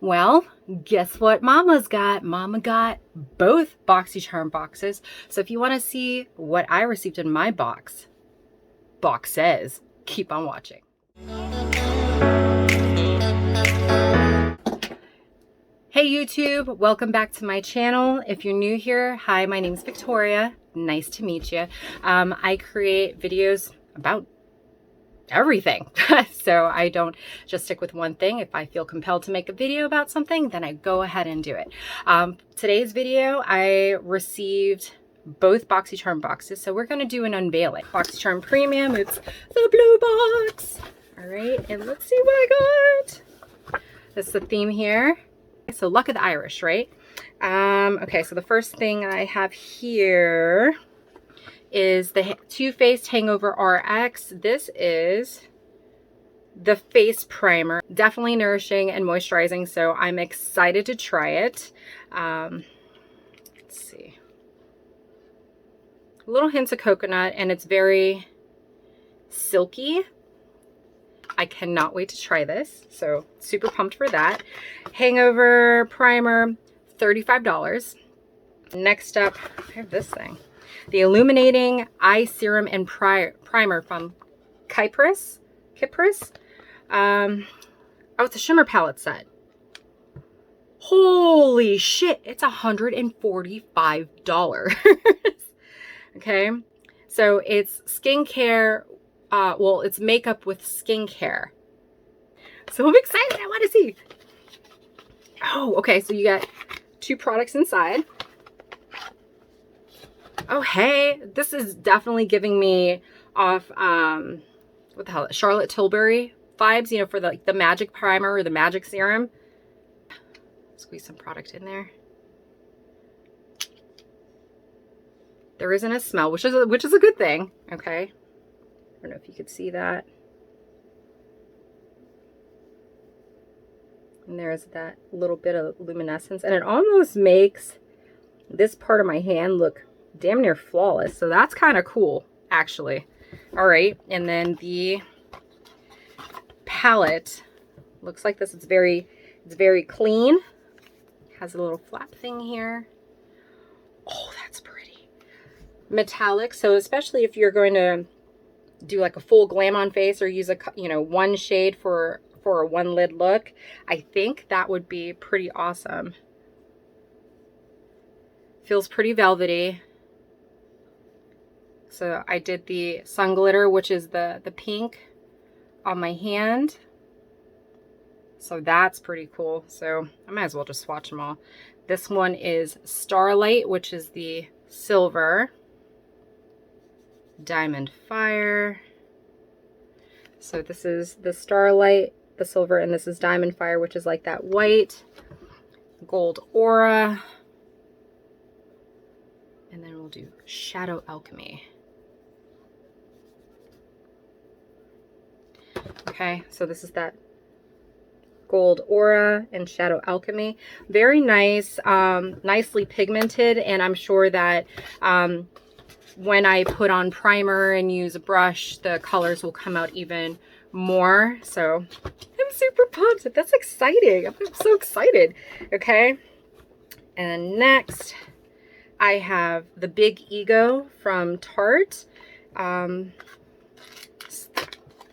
Well, guess what Mama's got? Mama got both BoxyCharm boxes. So if you want to see what I received in my boxes, keep on watching. Hey YouTube, welcome back to my channel. If you're new here, hi, my name's Victoria. Nice to meet you. I create videos about everything. So I don't just stick with one thing. If I feel compelled to make a video about something, then I go ahead and do it. Today's video, I received both BoxyCharm boxes. So we're going to do an unveiling. BoxyCharm Premium, it's the blue box. All right, and let's see what I got. That's the theme here. So Luck of the Irish, right? Okay, so the first thing I have here is the Too Faced Hangover RX. This is the face primer. Definitely nourishing and moisturizing, so I'm excited to try it. Let's see. Little hints of coconut, and it's very silky. I cannot wait to try this, so super pumped for that. Hangover primer, $35. Next up, I have this thing. The Illuminating Eye Serum and Primer from Kypris. Oh, it's a shimmer palette set. Holy shit, it's $145. Okay, so it's skincare. Well, it's makeup with skincare. So I'm excited. I want to see. Oh, okay. So you got two products inside. Oh, hey, this is definitely giving me off, what the hell, Charlotte Tilbury vibes, you know, for the magic primer or the magic serum. Squeeze some product in there. There isn't a smell, which is a good thing. Okay. I don't know if you could see that. And there's that little bit of luminescence, and it almost makes this part of my hand look damn near flawless. So that's kind of cool, actually. All right, and then the palette looks like this. It's very clean. Has a little flap thing here. Oh, that's pretty. Metallic. So especially if you're going to do like a full glam on face or use a, you know, one shade for a one lid look, I think that would be pretty awesome. Feels pretty velvety. So I did the sun glitter, which is the pink on my hand. So that's pretty cool. So I might as well just swatch them all. This one is Starlight, which is the silver. Diamond Fire. So this is the Starlight, the silver, and this is Diamond Fire, which is like that white. Gold Aura. And then we'll do Shadow Alchemy. Okay, so this is that Gold Aura and Shadow Alchemy. Very nice, nicely pigmented, and I'm sure that when I put on primer and use a brush, the colors will come out even more. So I'm super pumped. That's exciting. I'm so excited. Okay. And next I have the Big Ego from Tarte.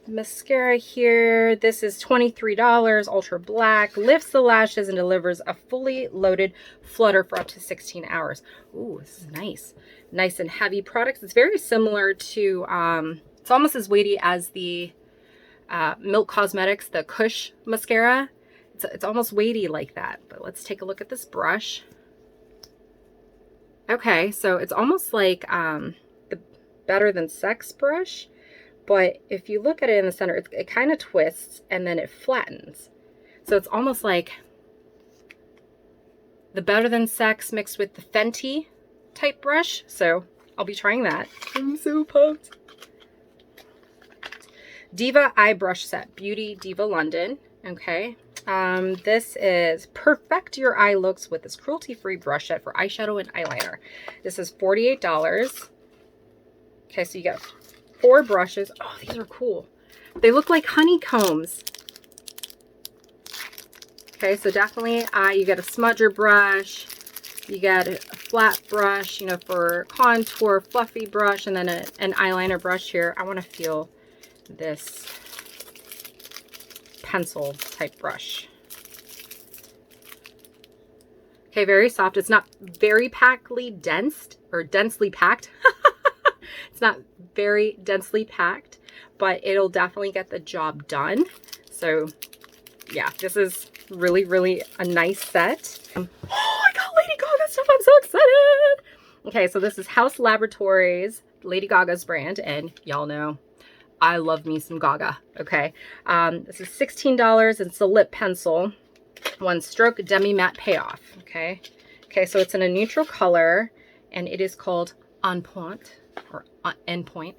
Mascara here. This is $23, ultra black, lifts the lashes and delivers a fully loaded flutter for up to 16 hours. Ooh, this is nice. Nice and heavy products. It's very similar to, it's almost as weighty as the Milk Cosmetics, the Kush mascara. It's almost weighty like that, but let's take a look at this brush. Okay, so it's almost like the Better Than Sex brush. But if you look at it in the center, it kind of twists and then it flattens. So it's almost like the Better Than Sex mixed with the Fenty type brush. So I'll be trying that. I'm so pumped. Diva Eye Brush Set, Beauty Diva London. Okay. This is Perfect Your Eye Looks with this cruelty-free brush set for eyeshadow and eyeliner. This is $48. Okay, so you got 4 brushes. Oh, these are cool. They look like honeycombs. Okay, so definitely you get a smudger brush, you get a flat brush, you know, for contour, fluffy brush, and then an eyeliner brush here. I want to feel this pencil type brush. Okay, very soft. It's not very densely packed. It's not very densely packed, but it'll definitely get the job done. So yeah, this is really, really a nice set. Oh, I got Lady Gaga stuff. I'm so excited. Okay, so this is House Laboratories, Lady Gaga's brand, and y'all know I love me some Gaga. Okay, this is $16. It's a lip pencil, 1 stroke demi matte payoff. Okay, so it's in a neutral color, and it is called On Point or Endpoint.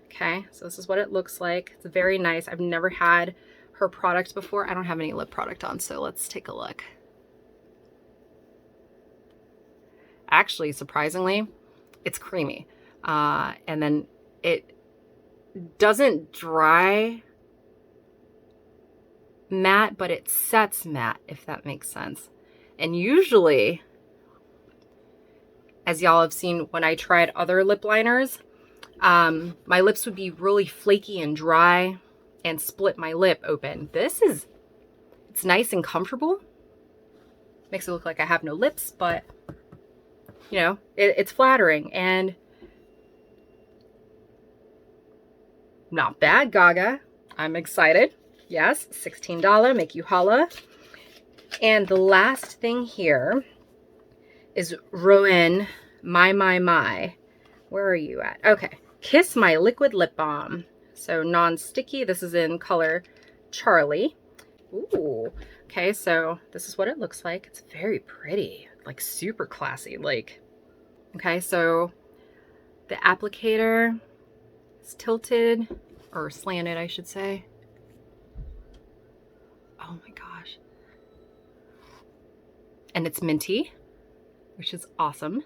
Okay, so this is what it looks like. It's very nice. I've never had her product before. I don't have any lip product on, so let's take a look. Actually, surprisingly, it's creamy. And then it doesn't dry matte, but it sets matte, if that makes sense. And usually, as y'all have seen when I tried other lip liners, my lips would be really flaky and dry and split my lip open. It's nice and comfortable. Makes it look like I have no lips, but you know, it's flattering and not bad. Gaga, I'm excited. Yes, $16, make you holla. And the last thing here is Rowan, my. Where are you at? Okay, Kiss My Liquid Lip Balm. So non-sticky. This is in color Charlie. Ooh. Okay, so this is what it looks like. It's very pretty, like super classy. Like, okay, so the applicator is tilted or slanted, I should say. Oh my gosh. And it's minty, which is awesome.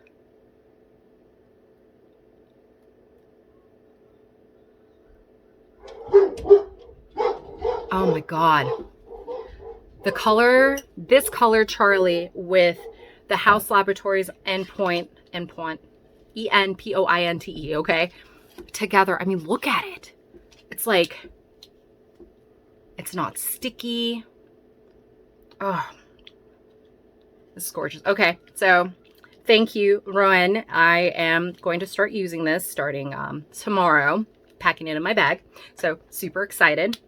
Oh my God. The color, this color Charlie with the House Laboratories Endpoint, E-N-P-O-I-N-T-E, okay? Together, I mean, look at it. It's like, it's not sticky. Oh, this is gorgeous. Okay, so thank you, Rowan. I am going to start using this starting tomorrow, packing it in my bag. So super excited.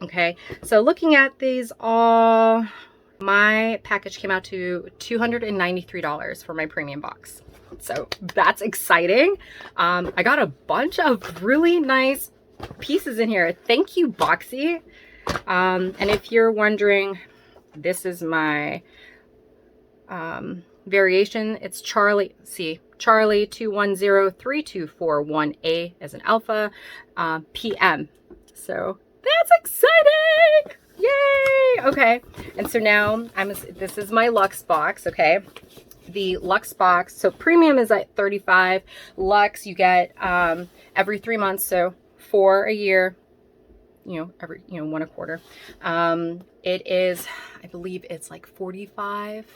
Okay, so looking at these all, my package came out to $293 for my premium box. So that's exciting. I got a bunch of really nice pieces in here. Thank you, Boxy. And if you're wondering, this is my variation. It's Charlie, see, Charlie 210324-1A as an alpha, PM. So that's exciting! Yay! Okay, and so now this is my Luxe box. Okay, the Luxe box. So premium is at $35. Luxe you get every 3 months, so 4 a year. You know, every 1 a quarter. It is, I believe it's like 45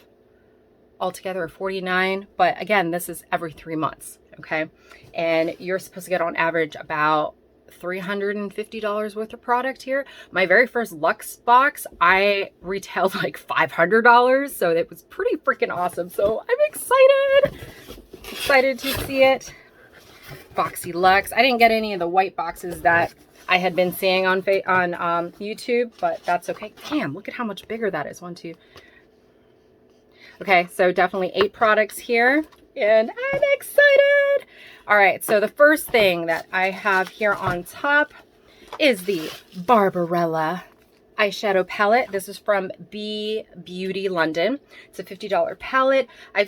altogether, or 49. But again, this is every 3 months. Okay, and you're supposed to get on average about $350 worth of product here. My very first Luxe box, I retailed like $500, so it was pretty freaking awesome. So I'm excited to see it. Boxy Luxe. I didn't get any of the white boxes that I had been seeing on YouTube, but that's okay. Damn, look at how much bigger that is. 1, 2. Okay, so definitely 8 products here, and I'm excited. All right, so the first thing that I have here on top is the Barbarella eyeshadow palette. This is from B Beauty London. It's a $50 palette. I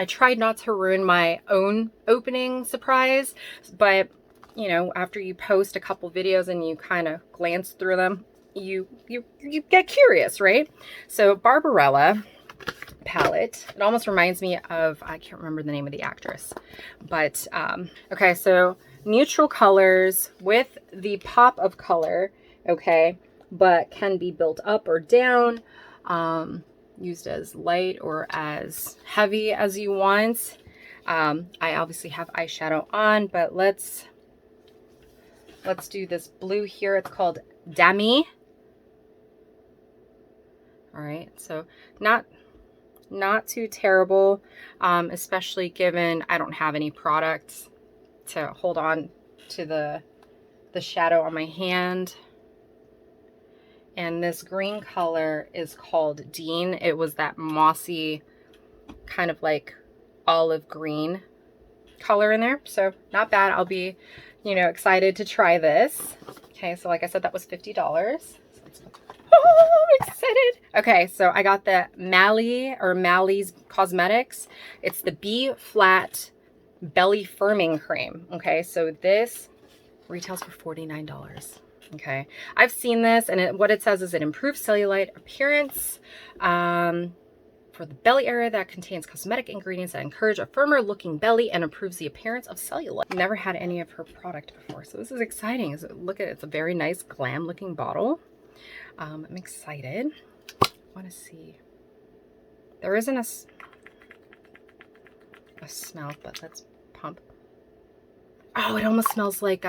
tried not to ruin my own opening surprise, but you know, after you post a couple videos and you kind of glance through them, you get curious, right? So Barbarella palette. It almost reminds me of, I can't remember the name of the actress, but okay, so neutral colors with the pop of color, okay, but can be built up or down. used as light or as heavy as you want. I obviously have eyeshadow on, but let's do this blue here. It's called Demi. All right, so not too terrible, especially given I don't have any products to hold on to the shadow on my hand. And this green color is called Dean. It was that mossy kind of like olive green color in there. So not bad. I'll be, you know, excited to try this. Okay, so like I said, that was $50. Oh, I'm excited. Okay, so I got the Malley's Cosmetics. It's the B Flat Belly Firming Cream. Okay, so this retails for $49. Okay, I've seen this, and what it says is it improves cellulite appearance for the belly area that contains cosmetic ingredients that encourage a firmer looking belly and improves the appearance of cellulite. Never had any of her product before, so this is exciting. Look at it, it's a very nice glam looking bottle. I'm excited. I want to see. There isn't a smell, but let's pump. Oh, it almost smells like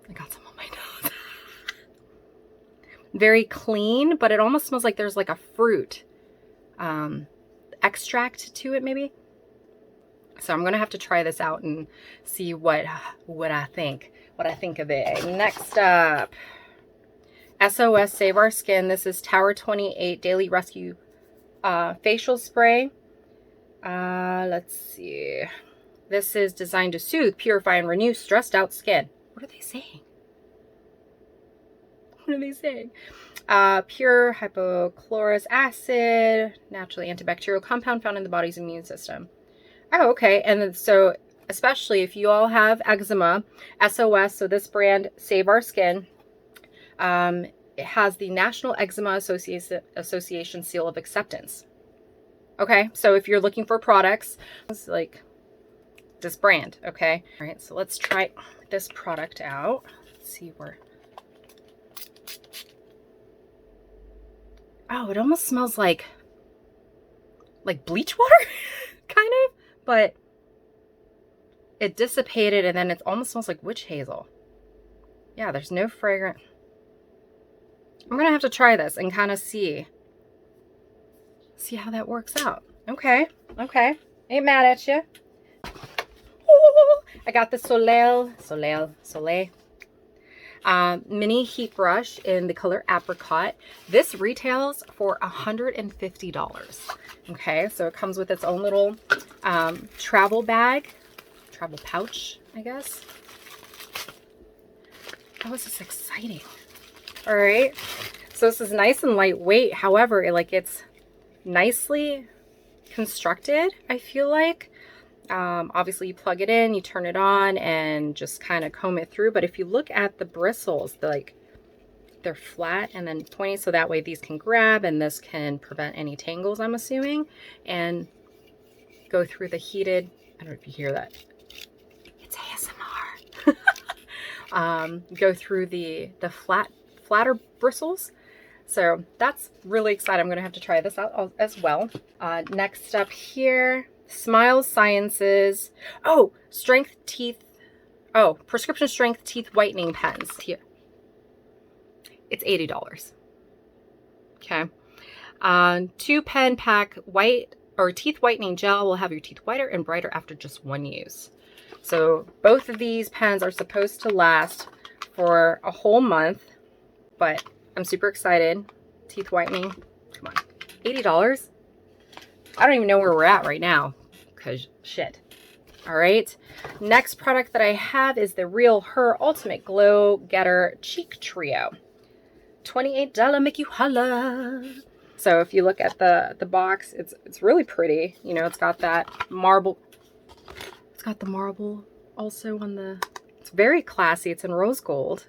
I got some on my nose. Very clean, but it almost smells like there's like a fruit extract to it, maybe. So I'm gonna have to try this out and see what I think of it. Next up, SOS Save Our Skin. This is Tower 28 Daily Rescue facial spray. Let's see. This is designed to soothe, purify, and renew stressed out skin. What are they saying? What are they saying? Pure hypochlorous acid, naturally antibacterial compound found in the body's immune system. Oh, okay. And then, so especially if you all have eczema, SOS, so this brand, Save Our Skin, it has the National Eczema Association seal of acceptance. Okay, so if you're looking for products, it's like this brand, okay? All right, so let's try this product out. Let's see where. Oh, it almost smells like bleach water, kind of, but it dissipated and then it almost smells like witch hazel. Yeah, there's no fragrance. I'm gonna have to try this and kind of see how that works out. Okay, okay, ain't mad at you. Oh, I got the Soleil mini heat brush in the color Apricot. This retails for $150. Okay, so it comes with its own little travel pouch, I guess. That was just exciting. All right, so this is nice and lightweight. However, it's nicely constructed, I feel like. Obviously you plug it in, you turn it on, and just kind of comb it through. But if you look at the bristles, they're flat and then pointy, so that way these can grab and this can prevent any tangles, I'm assuming, and go through the heated, I don't know if you hear that, it's ASMR. Go through the flatter bristles. So that's really exciting. I'm gonna have to try this out as well. Next up here, Smile Sciences. Oh, prescription strength teeth whitening pens. Here, it's $80. Okay. 2-pen pack teeth whitening gel will have your teeth whiter and brighter after just one use. So both of these pens are supposed to last for a whole month, but I'm super excited. Teeth whitening, come on, $80. I don't even know where we're at right now, because shit. All right, next product that I have is the Real Her Ultimate Glow Getter Cheek Trio. $28 make you holla. So if you look at the box, it's really pretty. You know, it's got that marble. It's got the marble also on the. It's very classy. It's in rose gold.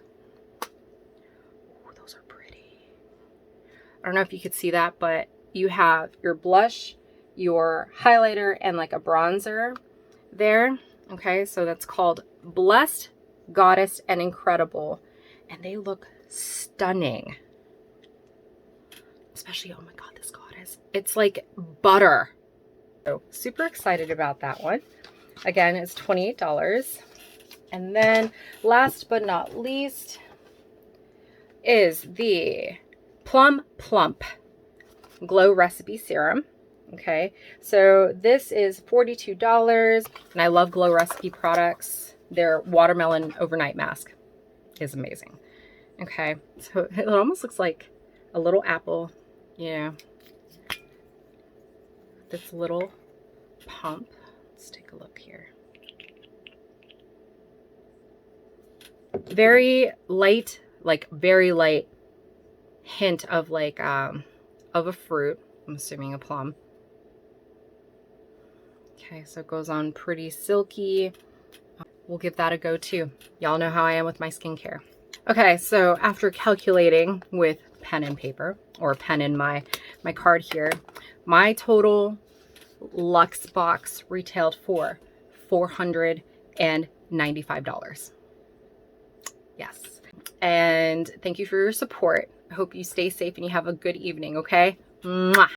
Ooh, those are pretty. I don't know if you could see that, but you have your blush, your highlighter, and like a bronzer there. Okay, so that's called Blessed, Goddess, and Incredible, and they look stunning. especially, oh my God, this goddess. It's like butter. So super excited about that one. Again, it's $28. And then last but not least is the Plump Glow Recipe Serum. Okay, so this is $42, and I love Glow Recipe products. Their watermelon overnight mask is amazing. Okay, so it almost looks like a little apple, yeah. This little pump. Let's take a look here. Very light, like very light hint of like of a fruit. I'm assuming a plum. Okay, so it goes on pretty silky. We'll give that a go too. Y'all know how I am with my skincare. Okay, so after calculating with pen and paper, or pen in my card here, my total Luxe box retailed for $495. Yes. And thank you for your support. I hope you stay safe and you have a good evening, okay? Mwah.